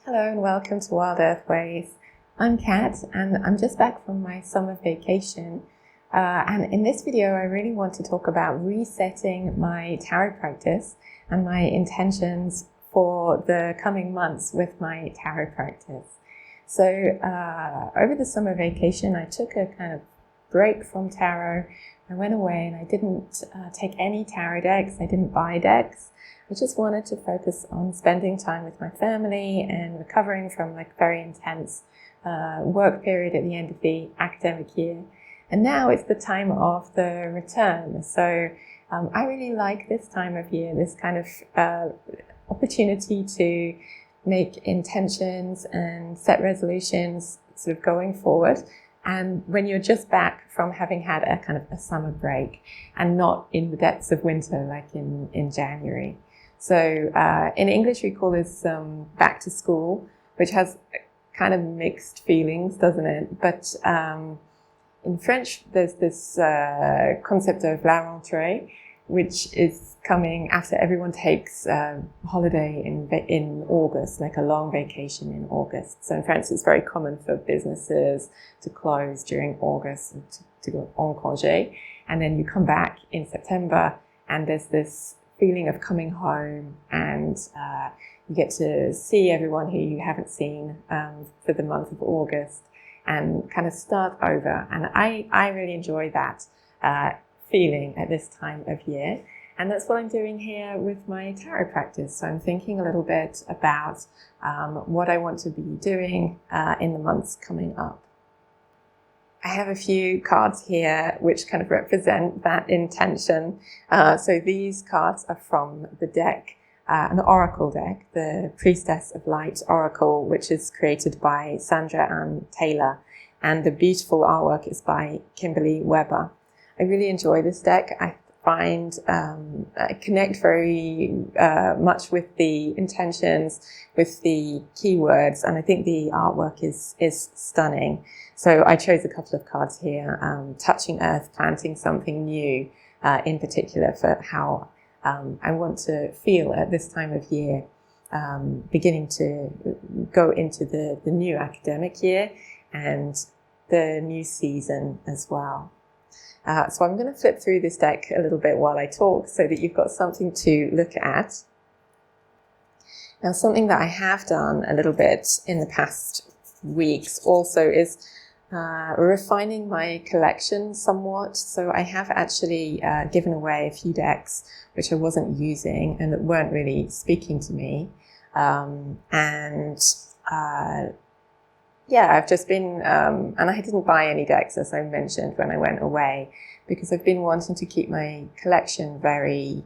Hello and welcome to Wild Earth Ways. I'm Kat and I'm just back from my summer vacation. And in this video, I really want to talk about resetting my tarot practice and my intentions for the coming months with my tarot practice. So over the summer vacation, I took a kind of break from tarot. I went away and I didn't take any tarot decks. I didn't buy decks. I just wanted to focus on spending time with my family and recovering from like very intense work period at the end of the academic year. And now it's the time of the return. So I really like this time of year, this kind of opportunity to make intentions and set resolutions sort of going forward. And when you're just back from having had a kind of a summer break and not in the depths of winter like in January. So in English, we call this back to school, which has kind of mixed feelings, doesn't it? But in French, there's this concept of la rentrée, which is coming after everyone takes a holiday in August, like a long vacation in August. So in France, it's very common for businesses to close during August and to go en congé. And then you come back in September and there's this feeling of coming home and you get to see everyone who you haven't seen for the month of August and kind of start over. And I really enjoy that feeling at this time of year. And that's what I'm doing here with my tarot practice. So I'm thinking a little bit about what I want to be doing in the months coming up. I have a few cards here which kind of represent that intention. So these cards are from the deck, an oracle deck, the Priestess of Light Oracle, which is created by Sandra and Taylor. And the beautiful artwork is by Kimberly Weber. I really enjoy this deck. I find I connect very much with the intentions, with the keywords, and I think the artwork is stunning. So I chose a couple of cards here, touching earth, planting something new, in particular for how I want to feel at this time of year, beginning to go into the new academic year and the new season as well. So I'm going to flip through this deck a little bit while I talk so that you've got something to look at. Now, something that I have done a little bit in the past weeks also is refining my collection somewhat. So I have actually given away a few decks which I wasn't using and that weren't really speaking to me. I've just been, and I didn't buy any decks, as I mentioned, when I went away, because I've been wanting to keep my collection very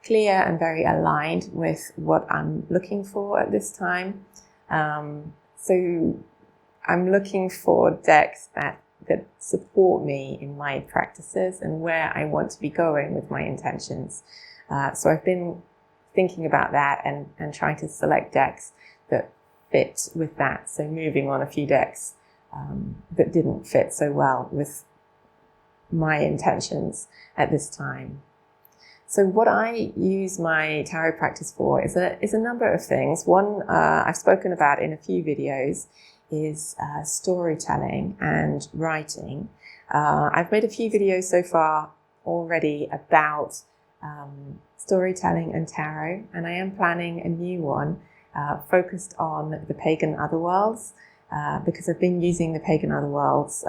clear and very aligned with what I'm looking for at this time. So I'm looking for decks that support me in my practices and where I want to be going with my intentions. So I've been thinking about that and trying to select decks that fit with that. So moving on a few decks that didn't fit so well with my intentions at this time. So what I use my tarot practice for is a number of things. One I've spoken about in a few videos is storytelling and writing. I've made a few videos so far already about storytelling and tarot, and I am planning a new one focused on the Pagan Otherworlds, because I've been using the Pagan Otherworlds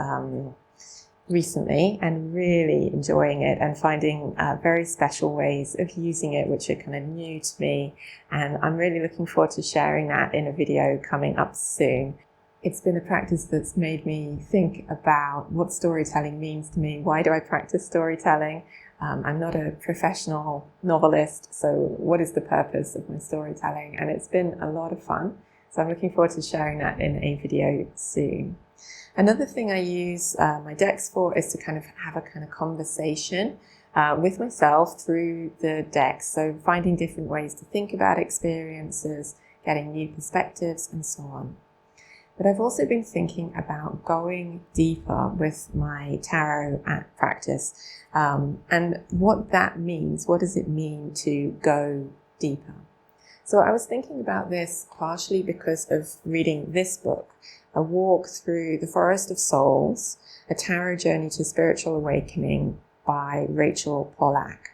recently and really enjoying it and finding very special ways of using it which are kind of new to me, and I'm really looking forward to sharing that in a video coming up soon. It's been a practice that's made me think about what storytelling means to me. Why do I practice storytelling? I'm not a professional novelist, so what is the purpose of my storytelling? And it's been a lot of fun. So I'm looking forward to sharing that in a video soon. Another thing I use my decks for is to kind of have a kind of conversation with myself through the decks. So finding different ways to think about experiences, getting new perspectives and so on. But I've also been thinking about going deeper with my tarot practice and what that means. What does it mean to go deeper? So I was thinking about this partially because of reading this book, A Walk Through the Forest of Souls, A Tarot Journey to Spiritual Awakening by Rachel Pollack.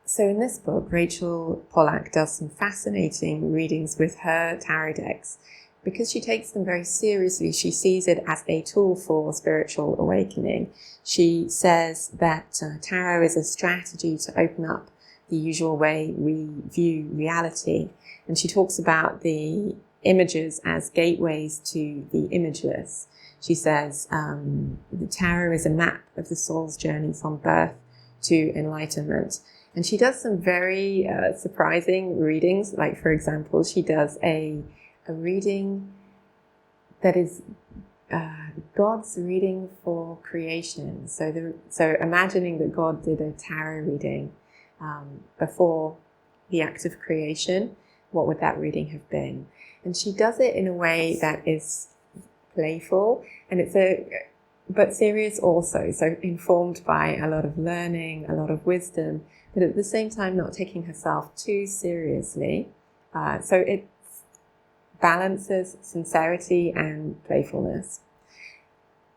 So in this book, Rachel Pollack does some fascinating readings with her tarot decks. Because she takes them very seriously, she sees it as a tool for spiritual awakening. She says that tarot is a strategy to open up the usual way we view reality. And she talks about the images as gateways to the imageless. She says the tarot is a map of the soul's journey from birth to enlightenment. And she does some very surprising readings. Like, for example, she does a reading that is God's reading for creation. So imagining that God did a tarot reading before the act of creation, what would that reading have been? And she does it in a way that is playful, and but serious also, so informed by a lot of learning, a lot of wisdom, but at the same time not taking herself too seriously. So it balances sincerity and playfulness.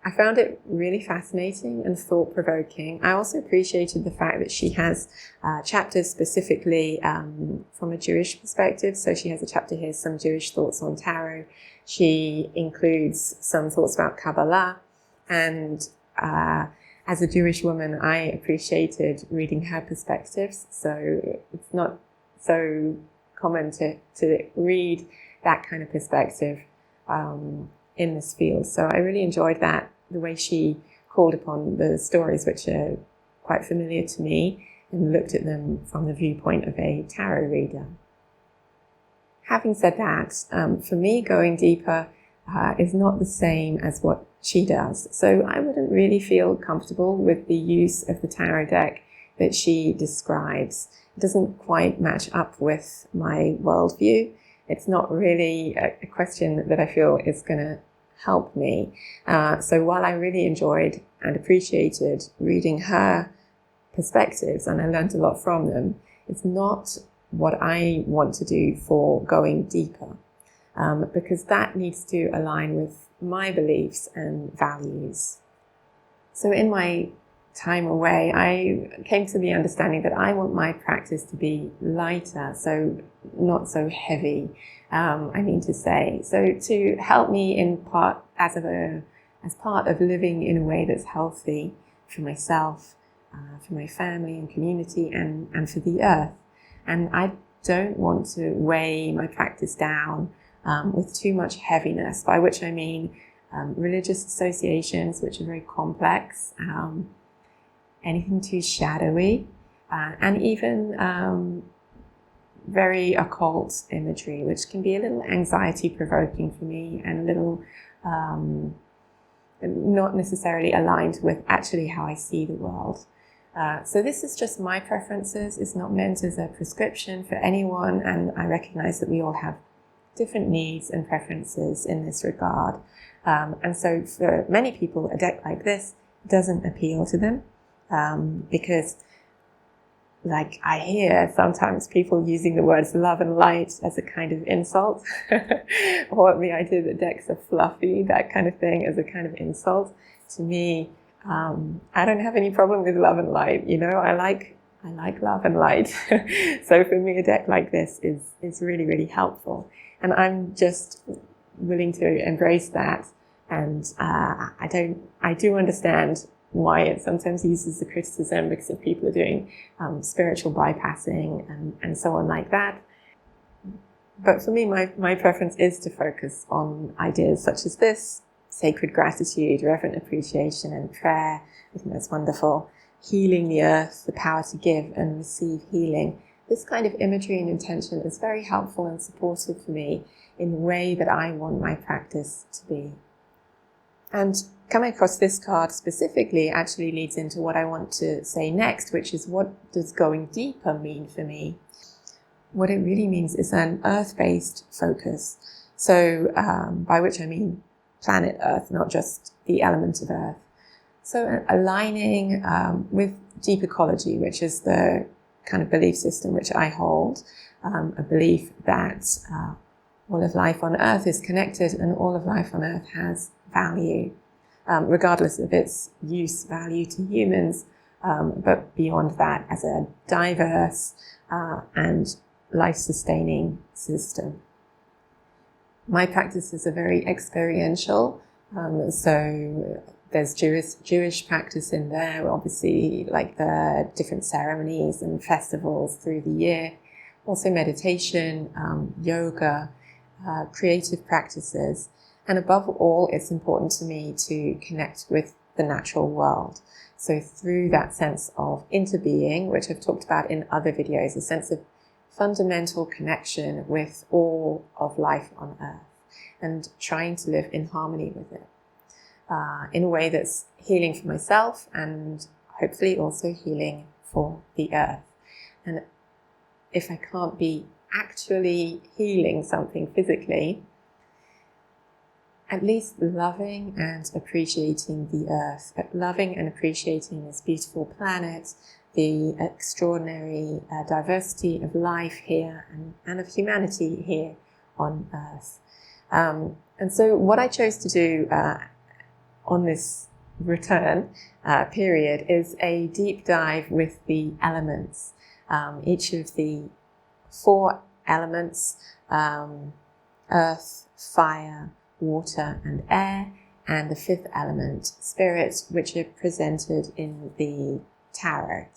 I found it really fascinating and thought-provoking. I also appreciated the fact that she has chapters specifically from a Jewish perspective. So she has a chapter here, some Jewish thoughts on tarot. She includes some thoughts about Kabbalah. And as a Jewish woman, I appreciated reading her perspectives. So it's not so common to read that kind of perspective in this field. So I really enjoyed that, the way she called upon the stories which are quite familiar to me and looked at them from the viewpoint of a tarot reader. Having said that, for me, going deeper is not the same as what she does. So I wouldn't really feel comfortable with the use of the tarot deck that she describes. It doesn't quite match up with my worldview. It's not really a question that I feel is going to help me. So while I really enjoyed and appreciated reading her perspectives, and I learned a lot from them, it's not what I want to do for going deeper, because that needs to align with my beliefs and values. So in my time away, I came to the understanding that I want my practice to be lighter, so not so heavy, I mean to say. So to help me in part, as part of living in a way that's healthy for myself, for my family and community, and for the earth. And I don't want to weigh my practice down with too much heaviness, by which I mean religious associations, which are very complex, anything too shadowy, and even very occult imagery, which can be a little anxiety-provoking for me and a little not necessarily aligned with actually how I see the world. So this is just my preferences. It's not meant as a prescription for anyone, and I recognize that we all have different needs and preferences in this regard. And so for many people, a deck like this doesn't appeal to them, because like I hear sometimes people using the words love and light as a kind of insult, or the idea that decks are fluffy, that kind of thing, as a kind of insult. To me, I don't have any problem with love and light. You know, I like love and light. So for me, a deck like this is really, really helpful. And I'm just willing to embrace that. And I do understand why it sometimes uses the criticism, because if people are doing spiritual bypassing and so on like that. But for me, my preference is to focus on ideas such as this: sacred gratitude, reverent appreciation, and prayer. I think that's wonderful. Healing the earth, the power to give and receive healing. This kind of imagery and intention is very helpful and supportive for me in the way that I want my practice to be. And coming across this card specifically actually leads into what I want to say next, which is, what does going deeper mean for me? What it really means is an earth-based focus. So by which I mean planet Earth, not just the element of Earth. So aligning with deep ecology, which is the kind of belief system which I hold, a belief that all of life on Earth is connected and all of life on Earth has value, regardless of its use value to humans, but beyond that as a diverse and life-sustaining system. My practices are very experiential, so there's Jewish practice in there, obviously, like the different ceremonies and festivals through the year, also meditation, yoga, creative practices, and above all, it's important to me to connect with the natural world. So through that sense of interbeing, which I've talked about in other videos, a sense of fundamental connection with all of life on Earth and trying to live in harmony with it in a way that's healing for myself and hopefully also healing for the Earth. And if I can't be actually healing something physically, at least loving and appreciating the Earth, loving and appreciating this beautiful planet, the extraordinary diversity of life here and of humanity here on Earth. And so what I chose to do on this return period is a deep dive with the elements. Each of the 4 elements, earth, fire, water and air, and the 5th element, spirit, which are presented in the tarot.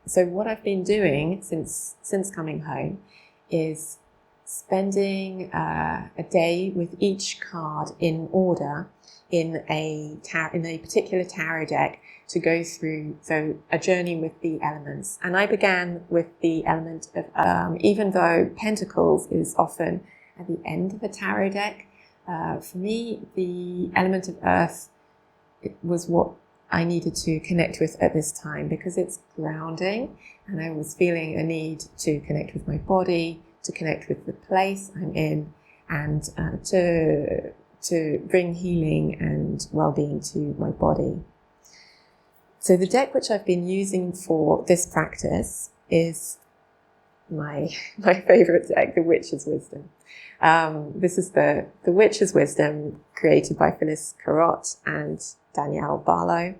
So what I've been doing since coming home is spending a day with each card in order in a particular tarot deck to go through a journey with the elements. And I began with the element of even though Pentacles is often at the end of a tarot deck, for me the element of earth was what I needed to connect with at this time because it's grounding, and I was feeling a need to connect with my body, to connect with the place I'm in, and to bring healing and well-being to my body. So the deck which I've been using for this practice is my favorite deck, the Witch's Wisdom. This is the Witch's Wisdom created by Phyllis, Curott and Danielle, Barlow.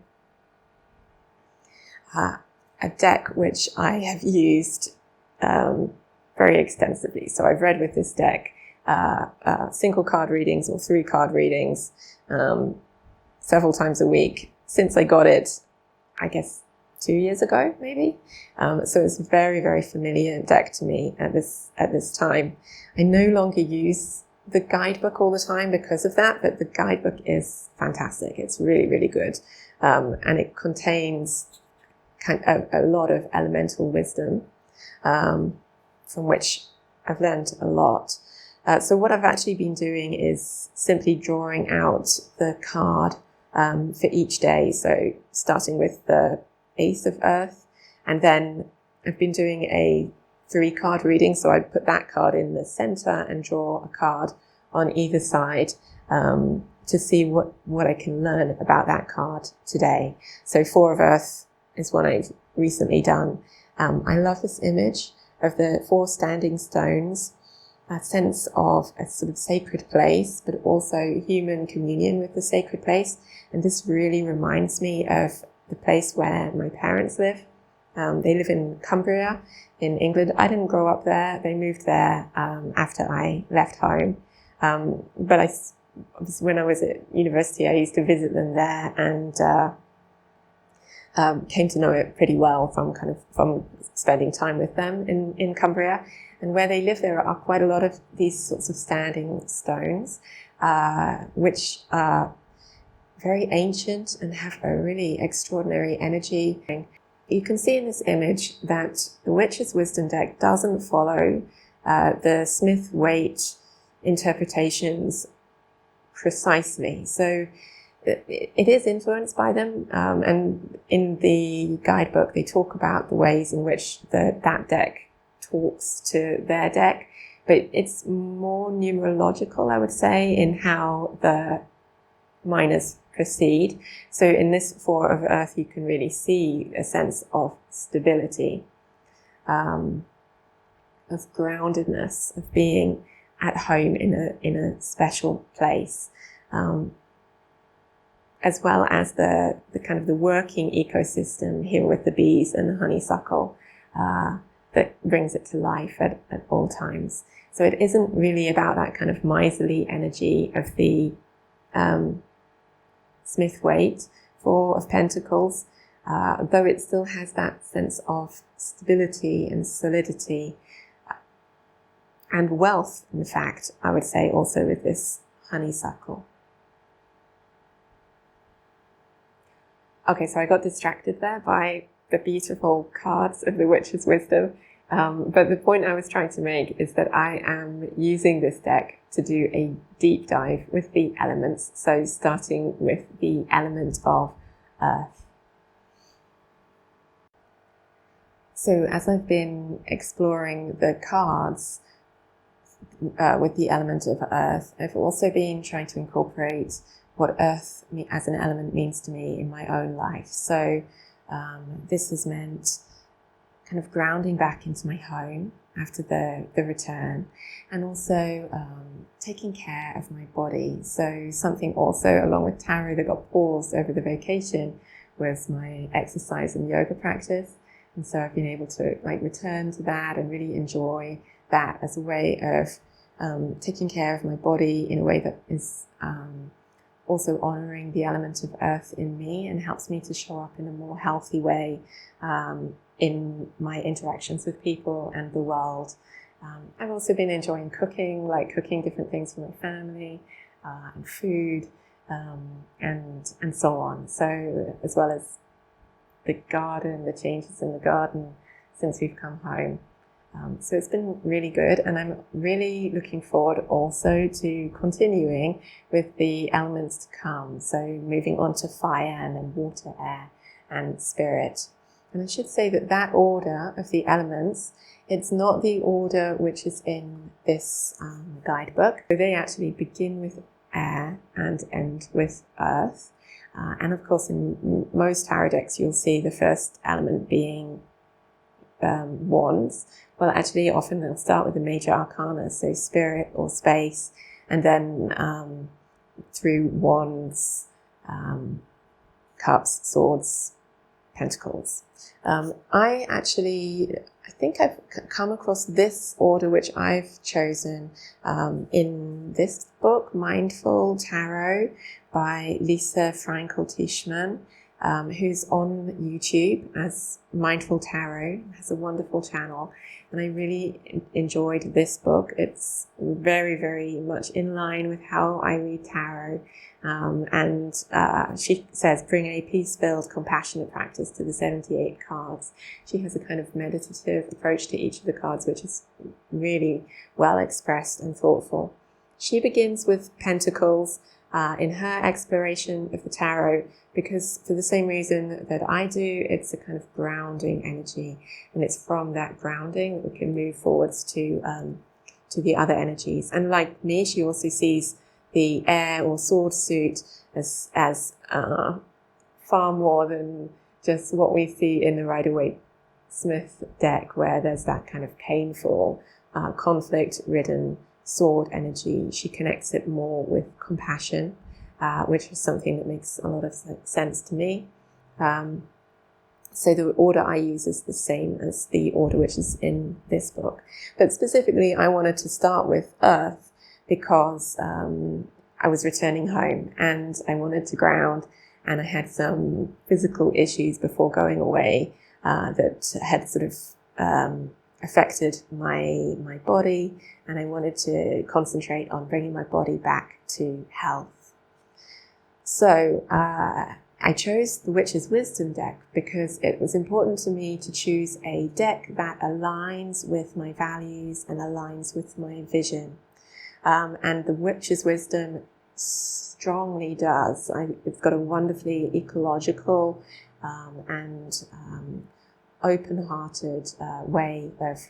A deck which I have used very extensively. So I've read with this deck single card readings or 3 card readings several times a week since I got it, I guess 2 years ago maybe. So it's a very, very familiar deck to me at this time. I no longer use the guidebook all the time because of that, but the guidebook is fantastic. It's really, really good. And it contains a lot of elemental wisdom from which I've learned a lot. So what I've actually been doing is simply drawing out the card for each day. So starting with the Ace of Earth, and then I've been doing a 3-card reading. So I put that card in the center and draw a card on either side to see what I can learn about that card today. So 4 of Earth is one I've recently done. I love this image of the 4 standing stones, a sense of a sort of sacred place, but also human communion with the sacred place. And this really reminds me of the place where my parents live. They live in Cumbria in England. I didn't grow up there. They moved there after I left home. But when I was at university, I used to visit them there and came to know it pretty well from spending time with them in Cumbria. And where they live, there are quite a lot of these sorts of standing stones, which are very ancient and have a really extraordinary energy. You can see in this image that the Witch's Wisdom deck doesn't follow the Smith-Waite interpretations precisely. So it is influenced by them, and in the guidebook they talk about the ways in which that deck talks to their deck, but it's more numerological, I would say, in how the minors proceed. So in this 4 of Earth you can really see a sense of stability, groundedness, of being at home in a special place, as well as the kind of the working ecosystem here with the bees and the honeysuckle that brings it to life at all times. So it isn't really about that kind of miserly energy of the Smith Waite, Four of Pentacles, though it still has that sense of stability and solidity and wealth, in fact, I would say also with this honeysuckle. Okay, so I got distracted there by the beautiful cards of the Witch's Wisdom. But the point I was trying to make is that I am using this deck to do a deep dive with the elements. So starting with the element of earth. So as I've been exploring the cards with the element of earth, I've also been trying to incorporate what earth as an element means to me in my own life. So this has meant kind of grounding back into my home after the return, and also taking care of my body. So something also along with tarot that got paused over the vacation was my exercise and yoga practice. And so I've been able to return to that and really enjoy that as a way of taking care of my body in a way that is also honoring the element of earth in me and helps me to show up in a more healthy way in my interactions with people and the world. I've also been enjoying cooking, cooking different things for my family and food and so on. So as well as the garden, the changes in the garden since we've come home. So it's been really good, and I'm really looking forward also to continuing with the elements to come. So moving on to fire and then water, air and spirit. And I should say that order of the elements, it's not the order which is in this guidebook. So they actually begin with air and end with earth. And of course in most tarot decks you'll see the first element being wands. Well, actually often they'll start with the major arcana, so spirit or space, and then through wands, cups, swords, pentacles. I think I've come across this order which I've chosen in this book, Mindful Tarot by Freinkel Tishman, who's on YouTube as Mindful Tarot, has a wonderful channel, and I really enjoyed this book. It's very, very much in line with how I read tarot, and she says bring a peace-filled, compassionate practice to the 78 cards. She has a kind of meditative approach to each of the cards, which is really well expressed and thoughtful. She begins with Pentacles in her exploration of the tarot, because for the same reason that I do, it's a kind of grounding energy, and it's from that grounding that we can move forwards to the other energies. And like me, she also sees the air or sword suit as far more than just what we see in the Rider-Waite-Smith deck, where there's that kind of painful, conflict-ridden sword energy. She connects it more with compassion, which is something that makes a lot of sense to me. So the order I use is the same as the order which is in this book. But specifically, I wanted to start with Earth because I was returning home and I wanted to ground, and I had some physical issues before going away that had sort of affected my body, and I wanted to concentrate on bringing my body back to health. So I chose the Witch's Wisdom deck because it was important to me to choose a deck that aligns with my values and aligns with my vision. And the Witch's Wisdom strongly does. It's got a wonderfully ecological and open-hearted way of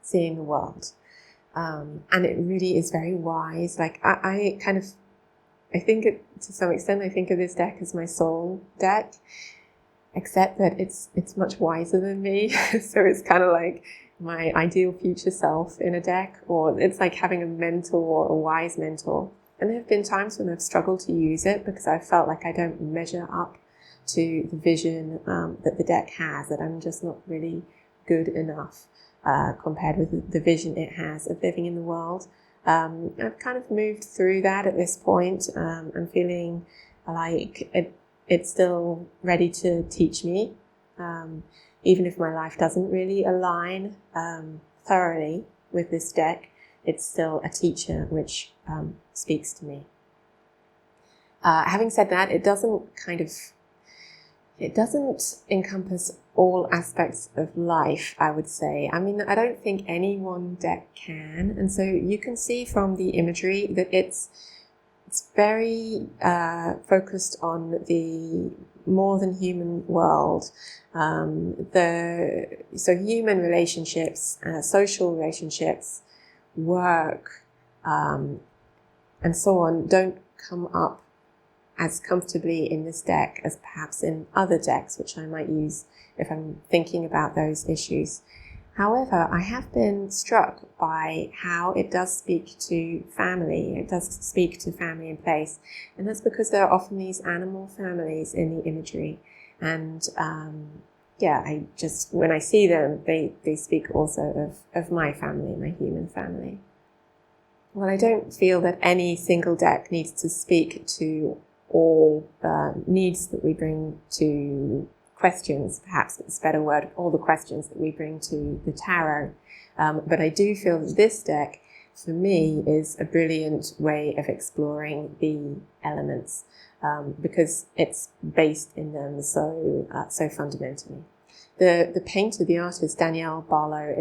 seeing the world. And it really is very wise. I think to some extent, I think of this deck as my soul deck. except that it's much wiser than me. So it's kind of like my ideal future self in a deck, or it's like having a mentor, a wise mentor. And there have been times when I've struggled to use it because I felt like I don't measure up to the vision that the deck has, that I'm just not really good enough compared with the vision it has of living in the world. I've kind of moved through that at this point. I'm feeling like it's still ready to teach me, even if my life doesn't really align thoroughly with this deck. It's still a teacher which speaks to me. Having said that, it doesn't encompass all aspects of life, I would say. I mean, I don't think any one deck can. And so you can see from the imagery that it's very focused on the more than human world. So human relationships, social relationships, work, and so on don't come up as comfortably in this deck as perhaps in other decks, which I might use if I'm thinking about those issues. However, I have been struck by how it does speak to family. It does speak to family in place. And that's because there are often these animal families in the imagery. And when I see them, they speak also of my family, my human family. Well, I don't feel that any single deck needs to speak to all needs that we bring to questions, perhaps it's a better word, all the questions that we bring to the tarot. But I do feel that this deck, for me, is a brilliant way of exploring the elements because it's based in them so fundamentally. The painter, the artist, Danielle Barlow,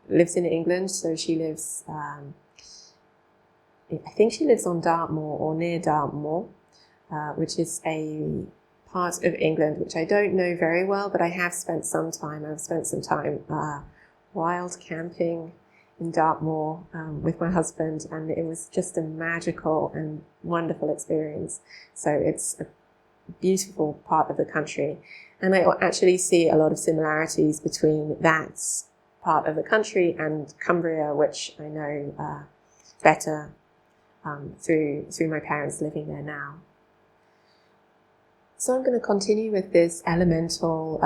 lives in England, so she lives, I think she lives on Dartmoor or near Dartmoor, which is a part of England which I don't know very well, but I have spent some time. I've spent some time wild camping in Dartmoor with my husband, and it was just a magical and wonderful experience. So it's a beautiful part of the country, and I actually see a lot of similarities between that part of the country and Cumbria, which I know better through my parents living there now. So I'm going to continue with this elemental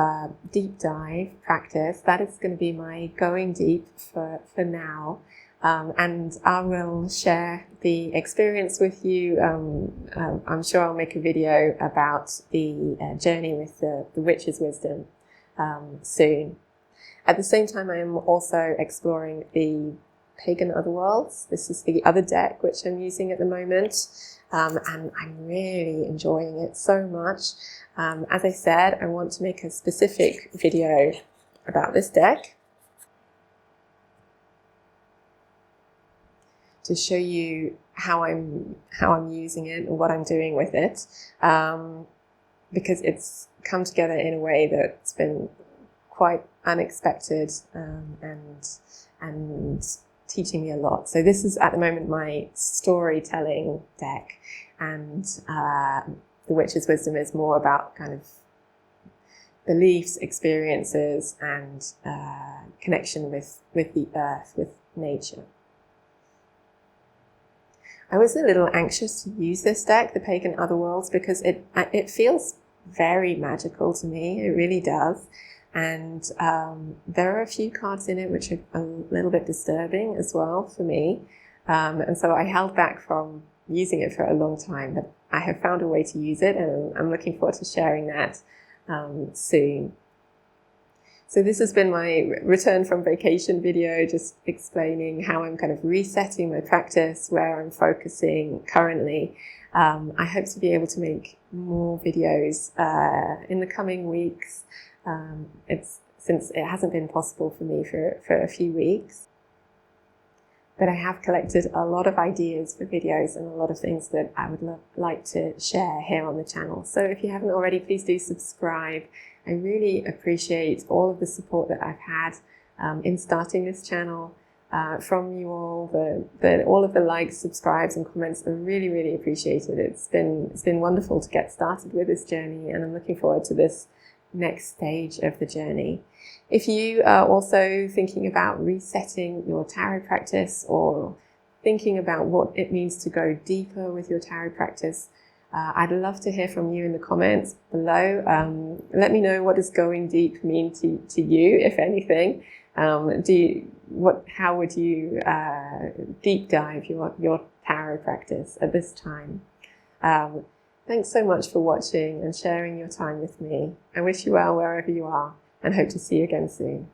deep dive practice. That is going to be my going deep for now. And I will share the experience with you. I'm sure I'll make a video about the journey with the witch's wisdom soon. At the same time, I am also exploring the Pagan Otherworlds. This is the other deck which I'm using at the moment. And I'm really enjoying it so much. As I said, I want to make a specific video about this deck to show you how I'm using it and what I'm doing with it, because it's come together in a way that's been quite unexpected and teaching me a lot. So this is at the moment my storytelling deck, and the Witch's Wisdom is more about kind of beliefs, experiences, and connection with the earth, with nature. I was a little anxious to use this deck, the Pagan Otherworlds, because it feels very magical to me. It really does. And there are a few cards in it which are a little bit disturbing as well for me. And so I held back from using it for a long time, but I have found a way to use it, and I'm looking forward to sharing that soon. So this has been my return from vacation video, just explaining how I'm kind of resetting my practice, where I'm focusing currently. I hope to be able to make more videos in the coming weeks. Since it hasn't been possible for me for a few weeks. But I have collected a lot of ideas for videos and a lot of things that I would like to share here on the channel. So if you haven't already, please do subscribe. I really appreciate all of the support that I've had in starting this channel. from you all. All of the likes, subscribes, and comments are really, really appreciated. It's been wonderful to get started with this journey, and I'm looking forward to this next stage of the journey. If you are also thinking about resetting your tarot practice, or thinking about what it means to go deeper with your tarot practice, I'd love to hear from you in the comments below. Let me know, what does going deep mean to you, if anything? How would you deep dive your tarot practice at this time? Thanks so much for watching and sharing your time with me. I wish you well wherever you are, and hope to see you again soon.